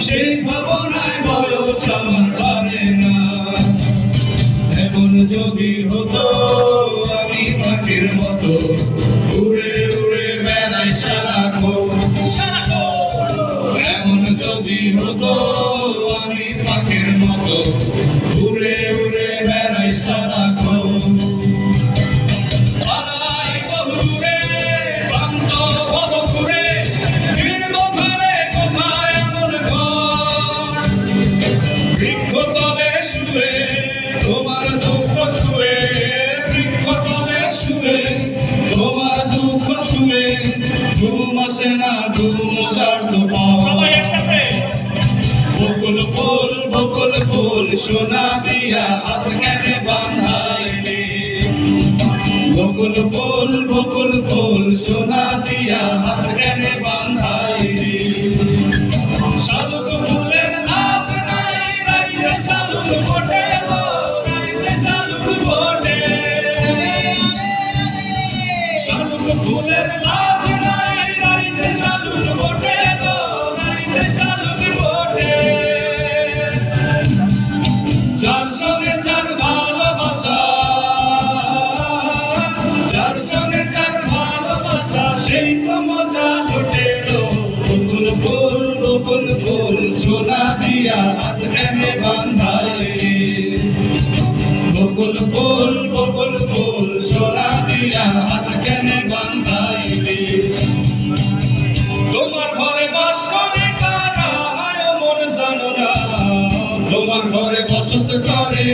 সেই ভাবনায় বয়স আমার পারে না। এমন যদি হতো আমি পাখির মতো উড়ে উড়ে বেড়াই সারাক্ষণ। এমন যদি হতো আমি পাখির মতো উড়ে উড়ে বেড়াই সারাক্ষণ। পালাই বহুদূরে প্রান্ত ভবঘুরে ফিরব ঘরে কোথায় আমার ঘর। বৃক্ষতলে শুয়ে তোমার দুঃখ ছুঁয়ে, বৃক্ষতলে শুয়ে তোমার দুঃখ ছুঁয়ে ঘুম আসে না, ঘুম স্বার্থপর। সবাই একসাথে বকুল ফুল বকুল ফুল সোনা দিয়া হাত কেনে বাঁধাইলি। বকুল ফুল সোনা দিয়া হাত কেনে বাঁধাইলি। শালুক ফুলের লাজ নাই রাইতে শালুক ফোটে গো, রাইতে শালুক ফোটে। শালুক ফুলের লাজ নাই রাইতে শালুক ফোটে গো, রাইতে শালুক ফোটে। যার সঙ্গে যার ভালোবাসা, যার সঙ্গে যার ভালোবাসা সেই তো মজা লুটেলো। বকুল ফুল সোনা দিয়া হাত কেনে বাঁধাইলি। বকুল ফুল সোনা দিয়া হাত কেনে বাঁধাইলি। তোমার ঘরে বাস করে কারা মন জানো না, তোমার ঘরে বসত করে